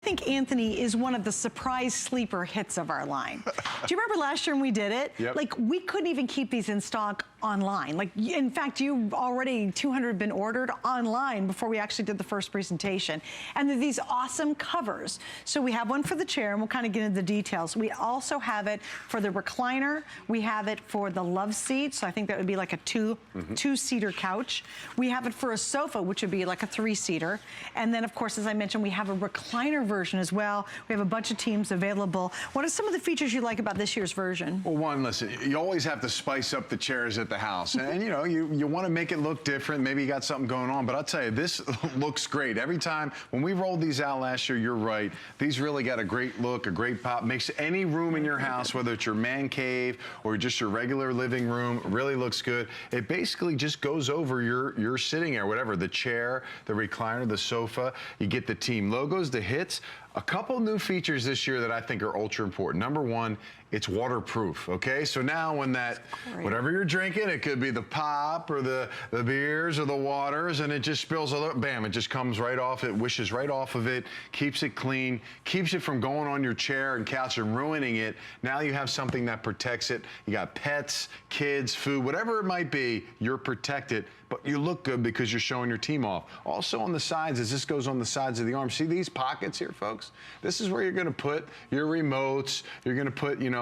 think Anthony is one of the surprise sleeper hits of our line. Do you remember last year when we did it? Yep. Like, we couldn't even keep these in stock online. Like, in fact, you already 200 have been ordered online before we actually did the first presentation. And they're these awesome covers. So we have one for the chair, and we'll kind of get into the details. We also have it for the recliner. We have it for the love seat. So I think that would be like a two-seater couch. We have it for a sofa, which would be like a 3-seater. And then, of course, as I mentioned, we have a recliner version as well. We have a bunch of teams available. What are some of the features you like about this year's version? Well, one, listen, you always have to spice up the chairs at the house. And, you know, you want to make it look different. Maybe you got something going on. But I'll tell you, this looks great. Every time, when we rolled these out last year, you're right. These really got a great look, a great pop. Makes any room in your house, whether it's your man cave or just your regular living room, really looks good. It basically just goes over your sitting area, whatever, the chair, the recliner, the sofa. You get the team logos, the hits. A couple new features this year that I think are ultra important. Number one, it's waterproof, okay? So now when that, whatever you're drinking, it could be the pop or the beers or the waters, and it just spills a little, bam, it just comes right off, it wishes right off of it, keeps it clean, keeps it from going on your chair and couch and ruining it. Now you have something that protects it. You got pets, kids, food, whatever it might be, you're protected, but you look good because you're showing your team off. Also on the sides, as this goes on the sides of the arm, see these pockets here, folks? This is where you're gonna put your remotes, you're gonna put, you know,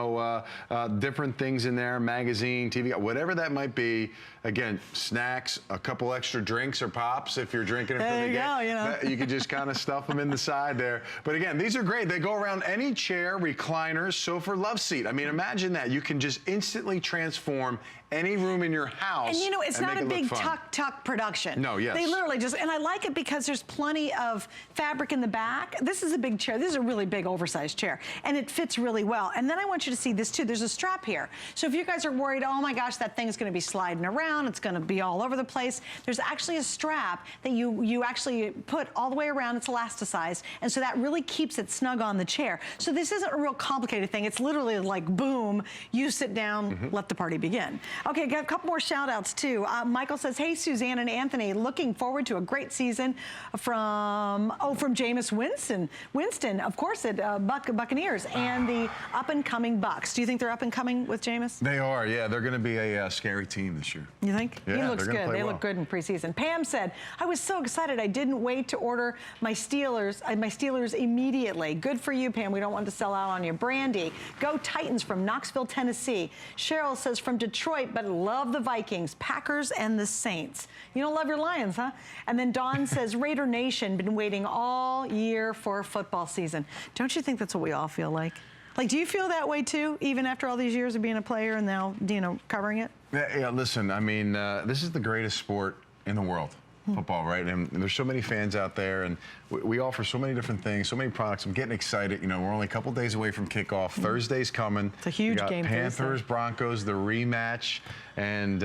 different things in there, magazine, TV, whatever that might be. Again, snacks, a couple extra drinks or pops if you're drinking it for the game. You know. You can just kind of stuff them in the side there. But again, these are great. They go around any chair, recliner, sofa, love seat. I mean, imagine that. You can just instantly transform any room in your house. And you know, it's not a big tuck production. No, yes. They literally just, and I like it because there's plenty of fabric in the back. This is a big chair. This is a really big oversized chair. And it fits really well. And then I want you to see this too. There's a strap here. So if you guys are worried, oh my gosh, that thing's gonna be sliding around, it's gonna be all over the place, there's actually a strap that you actually put all the way around. It's elasticized. And so that really keeps it snug on the chair. So this isn't a real complicated thing. It's literally like, boom, you sit down, let the party begin. Okay, got a couple more shout outs too. Michael says, hey, Suzanne and Anthony, looking forward to a great season from Jameis Winston, of course, at Buccaneers, and the up and coming Bucks. Do you think they're up and coming with Jameis? They are, yeah. They're gonna be a scary team this year. You think? Yeah, he looks good. They look good in preseason. Pam said, I was so excited I didn't wait to order my Steelers immediately. Good for you, Pam. We don't want to sell out on you. Brandy, go Titans from Knoxville, Tennessee. Cheryl says from Detroit, but love the Vikings, Packers, and the Saints. You don't love your Lions, huh? And then Dawn says, Raider Nation, been waiting all year for football season. Don't you think that's what we all feel like? Like, do you feel that way too, even after all these years of being a player and now, you know, covering it? Yeah, listen, I mean, this is the greatest sport in the world. Football, right? And there's so many fans out there, and we offer so many different things, so many products. I'm getting excited. You know, we're only a couple days away from kickoff. Thursday's coming. It's a huge game. Panthers, Broncos, the rematch, and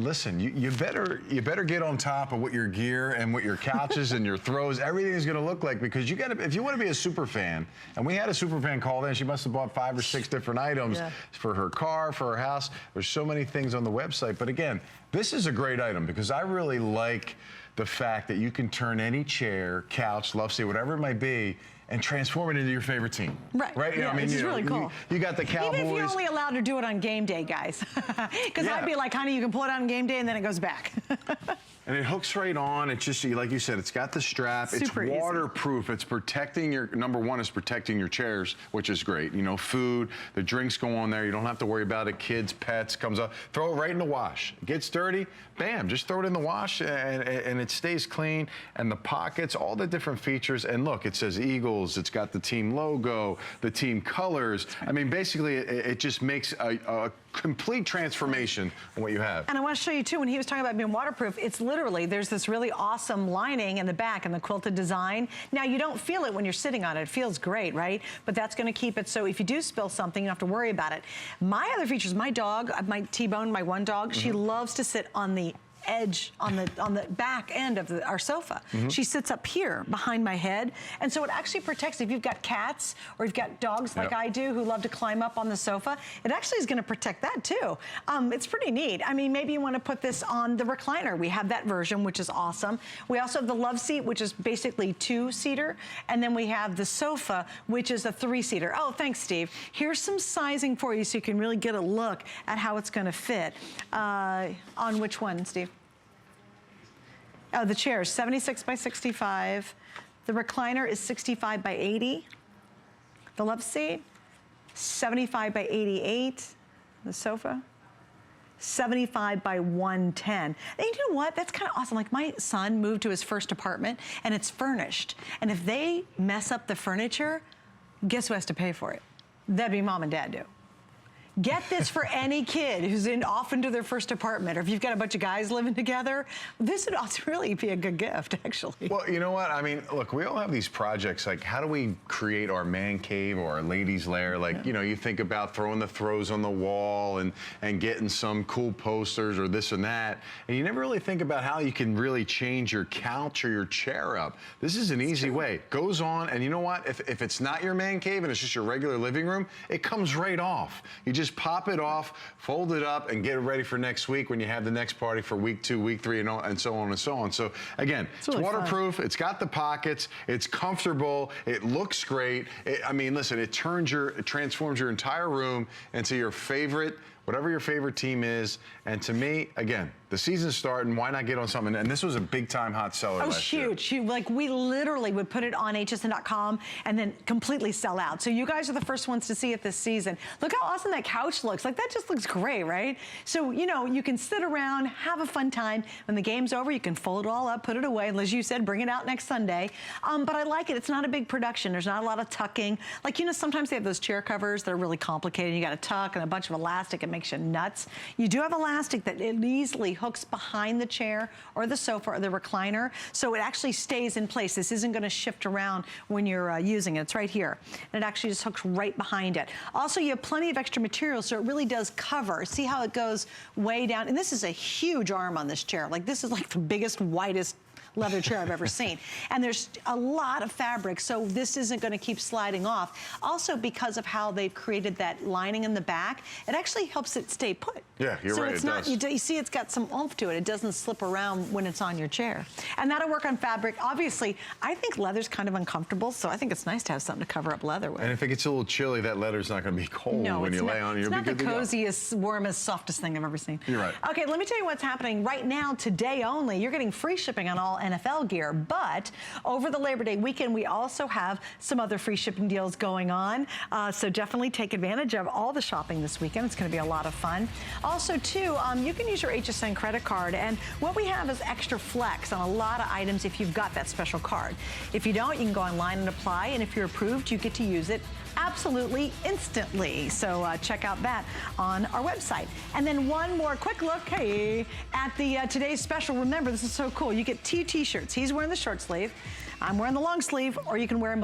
listen, you better get on top of what your gear and what your couches and your throws, everything is going to look like, because you got to, if you want to be a super fan, and we had a super fan call in. She must have bought 5 or 6 different items for her car, for her house. There's so many things on the website, but again, this is a great item because I really like the fact that you can turn any chair, couch, love seat, whatever it might be, and transform it into your favorite team. Right. Right? Yeah, I mean, this is really cool. You got the Cowboys. Even if you're only allowed to do it on game day, guys. Because I'd be like, honey, you can pull it on game day and then it goes back. And it hooks right on. It's just, like you said, it's got the strap. Super it's waterproof. Easy. It's protecting your, number one is protecting your chairs, which is great. You know, food, the drinks go on there. You don't have to worry about it. Kids, pets, comes up. Throw it right in the wash. It gets dirty, bam, just throw it in the wash and it stays clean. And the pockets, all the different features. And look, it says Eagles. It's got the team logo, the team colors. I mean, basically, it just makes a complete transformation on what you have. And I want to show you too, when he was talking about being waterproof, it's literally, there's this really awesome lining in the back and the quilted design. Now you don't feel it when you're sitting on it. It feels great, right? But that's going to keep it so if you do spill something, you don't have to worry about it. My other features, my dog, my T-Bone, my one dog, she loves to sit on the edge on the back end of our sofa. She sits up here behind my head, and so it actually protects. If you've got cats or you've got dogs like I do who love to climb up on the sofa, it actually is going to protect that too. It's pretty neat. I mean, maybe you want to put this on the recliner. We have that version, which is awesome. We also have the love seat, which is basically 2-seater, and then we have the sofa, which is a 3-seater. Oh, thanks, Steve. Here's some sizing for you so you can really get a look at how it's going to fit. On which one, Steve? Oh, the chair is 76 by 65. The recliner is 65 by 80. The love seat, 75 by 88. The sofa, 75 by 110. And you know what? That's kind of awesome. Like, my son moved to his first apartment and it's furnished. And if they mess up the furniture, guess who has to pay for it? That'd be mom and dad do. Get this for any kid who's off into their first apartment, or if you've got a bunch of guys living together, this would also really be a good gift, actually. Well, you know what? I mean, look, we all have these projects, like, how do we create our man cave or our ladies' lair? Like, you know, you think about throwing the throws on the wall and getting some cool posters or this and that, and you never really think about how you can really change your couch or your chair up. This is an easy way. Goes on, and you know what? If it's not your man cave and it's just your regular living room, it comes right off. You just pop it off, fold it up, and get it ready for next week when you have the next party for week 2, week 3, and so on and so on. So again, it's really waterproof. Fun. It's got the pockets. It's comfortable. It looks great. I mean, listen, it transforms your entire room into your favorite, whatever your favorite team is. And to me, again, the season's starting. Why not get on something? And this was a big-time hot seller last year. Huge. Like, we literally would put it on hsn.com and then completely sell out. So you guys are the first ones to see it this season. Look how awesome that couch looks. Like, that just looks great, right? So, you know, you can sit around, have a fun time. When the game's over, you can fold it all up, put it away, and as you said, bring it out next Sunday. But I like it. It's not a big production. There's not a lot of tucking. Like, you know, sometimes they have those chair covers that are really complicated. You got to tuck and a bunch of elastic. It makes you nuts. You do have elastic that it easily hooks behind the chair or the sofa or the recliner, so it actually stays in place. This isn't going to shift around when you're using it. It's right here. And it actually just hooks right behind it. Also, you have plenty of extra material, so it really does cover. See how it goes way down? And this is a huge arm on this chair. Like, this is like the biggest, widest leather chair I've ever seen. And there's a lot of fabric, so this isn't going to keep sliding off. Also, because of how they've created that lining in the back, it actually helps it stay put. Yeah, you're right, it does. You see it's got some oomph to it. It doesn't slip around when it's on your chair. And that'll work on fabric. Obviously, I think leather's kind of uncomfortable, so I think it's nice to have something to cover up leather with. And if it gets a little chilly, that leather's not going to be cold when you lay on it. It's not the coziest, warmest, softest thing I've ever seen. You're right. Okay, let me tell you what's happening right now, today only. You're getting free shipping on all NFL gear, but over the Labor Day weekend, we also have some other free shipping deals going on. So definitely take advantage of all the shopping this weekend. It's going to be a lot of fun. Also, too, you can use your HSN credit card, and what we have is extra flex on a lot of items if you've got that special card. If you don't, you can go online and apply, and if you're approved, you get to use it absolutely instantly. So check out that on our website. And then one more quick look, hey, at the today's special. Remember, this is so cool. You get 2 t-shirts. He's wearing the short sleeve. I'm wearing the long sleeve, or you can wear them